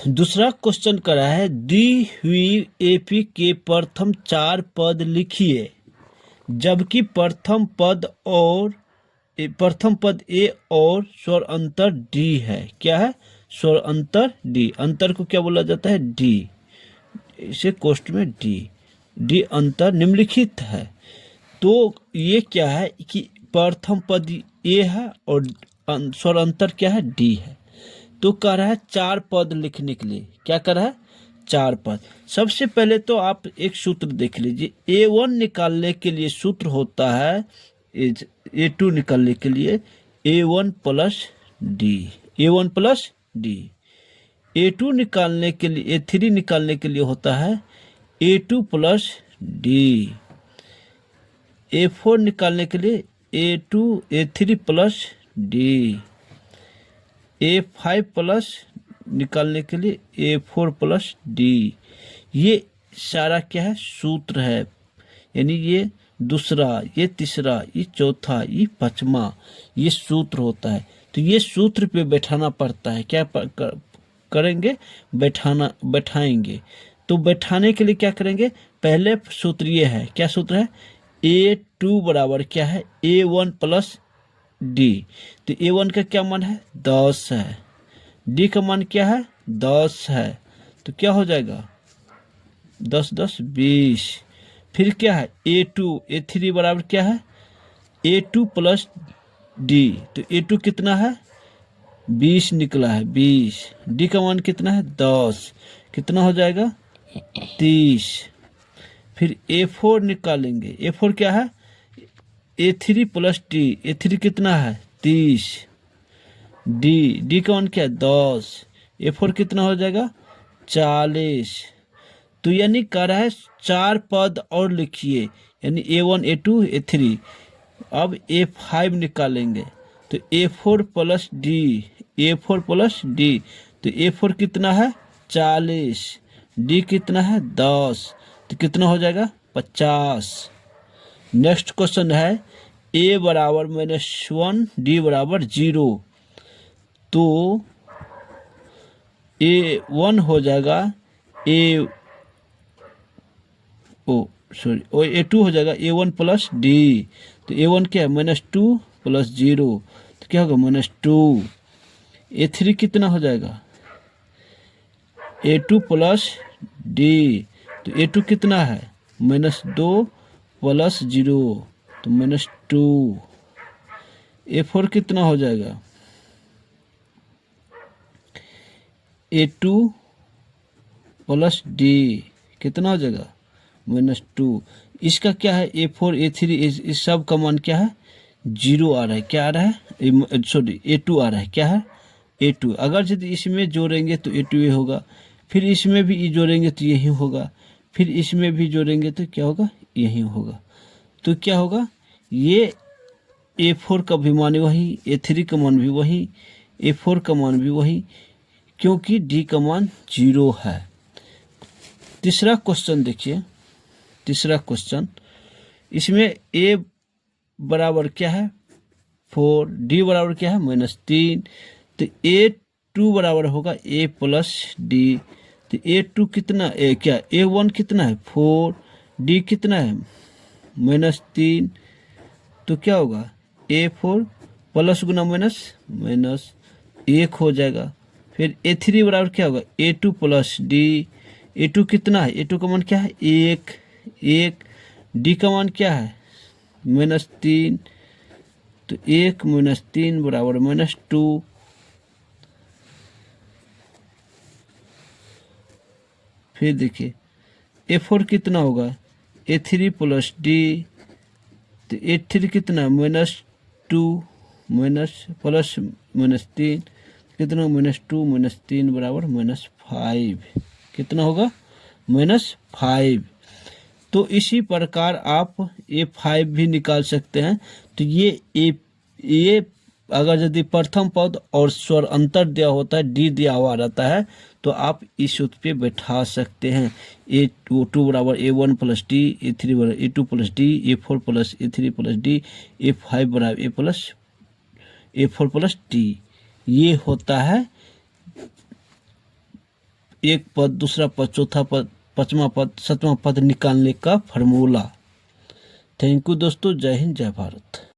दूसरा क्वेश्चन करा है, दी हुई एपी के प्रथम 4 पद लिखिए, जबकि प्रथम पद ए और स्वर अंतर डी है। क्या है? स्वर अंतर डी। अंतर को क्या बोला जाता है? डी। इसे कोष्ठ में डी अंतर निम्नलिखित है। तो ये क्या है कि प्रथम पद ए है और स्वर अंतर क्या है? डी है। तो कह रहा है 4 पद लिखने के लिए। क्या कर रहा है? 4 पद। सबसे पहले तो आप एक सूत्र देख लीजिए। A1 निकालने के लिए सूत्र होता है A2 निकालने के लिए A1 plus D. A1 plus D. A2 निकालने के लिए A3 निकालने के लिए होता है A2 प्लस डी। A4 निकालने के लिए A3 plus D. A5 plus निकालने के लिए A4 प्लस डी। ये सारा क्या है? सूत्र है। यानी ये दूसरा, ये तीसरा, ये चौथा, ये पांचवा, ये सूत्र होता है। तो ये सूत्र पे बैठाना पड़ता है। क्या करेंगे? बैठाएंगे। तो बैठाने के लिए क्या करेंगे? पहले सूत्र ये है। क्या सूत्र है? A2 बराबर क्या है? A1 plus D. तो A1 का क्या मान है? 10 है। डी का मान क्या है? 10 है। तो क्या हो जाएगा? 10 10 20। फिर क्या है? A3 बराबर क्या है? A2 plus D. तो A2 कितना है? 20 निकला है, 20। डी का मान कितना है? 10। कितना हो जाएगा? 30। फिर A4 निकालेंगे। A4 क्या है? A3 plus D. A3 कितना है? 30। डी का मान क्या है? 10। A4 कितना हो जाएगा? 40। तो यानी कह रहा है 4 पद और लिखिए, यानी A1 A2 A3। अब A5 निकालेंगे। तो A4 plus D. A4 plus D. तो A4 कितना है? 40। डी कितना है? 10। तो कितना हो जाएगा? 50। नेक्स्ट क्वेश्चन है, A बराबर -1 डी बराबर 0। तो A1 हो जाएगा A2 हो जाएगा A1 प्लस डी। तो A1 क्या है? -2 प्लस 0। तो क्या होगा? -2। A3 कितना हो जाएगा? A2 plus D. तो A2 कितना है? -2 प्लस 0। तो -2। A4 कितना हो जाएगा? A2 plus D. कितना हो जाएगा? -2। इसका क्या है? A4 A3 इस सब का मान क्या है? 0 आ रहा है। क्या आ रहा है? सॉरी, A2 आ रहा है। क्या है? A2। अगर यदि इसमें जोड़ेंगे तो A2 होगा, फिर इसमें भी जोड़ेंगे तो यही होगा, फिर इसमें भी जोड़ेंगे तो क्या होगा? यही होगा। तो क्या होगा? ये A4 का भी मान वही, A3 का मान भी वही, A4 का मान भी वही, क्योंकि डी का मान 0 है। तीसरा क्वेश्चन देखिए। तीसरा क्वेश्चन, इसमें A बराबर क्या है? 4। डी बराबर क्या है? -3। तो A2 बराबर होगा A प्लस डी। तो A2 कितना क्या A1 कितना है? 4। डी कितना है? -3। तो क्या होगा? A4 प्लस गुना माइनस 1 हो जाएगा। फिर A3 बराबर क्या होगा? A2 plus D. A2 कितना है? A2 का मान क्या है? 1। डी का मान क्या है? -3। तो 1 - 3 बराबर -2। फिर देखिए A4 कितना होगा? A3 plus D. तो A3 कितना? -2 प्लस -3 कितना? -2 - 3 बराबर -5। कितना होगा? -5। तो इसी प्रकार आप A5 भी निकाल सकते हैं। तो ये अगर यदि प्रथम पद और स्वर अंतर दिया होता है, डी दिया हुआ रहता है, तो आप इस सूत्र पे बैठा सकते हैं। A2 बराबर A1 प्लस डी, A3 बराबर A2 plus D, A4 plus A3 plus D, A5 बराबर A4 प्लस डी। ये होता है एक पद, दूसरा पद, चौथा पद, पांचवा पद, सातवां पद निकालने का फॉर्मूला। थैंक यू दोस्तों। जय हिंद, जय भारत।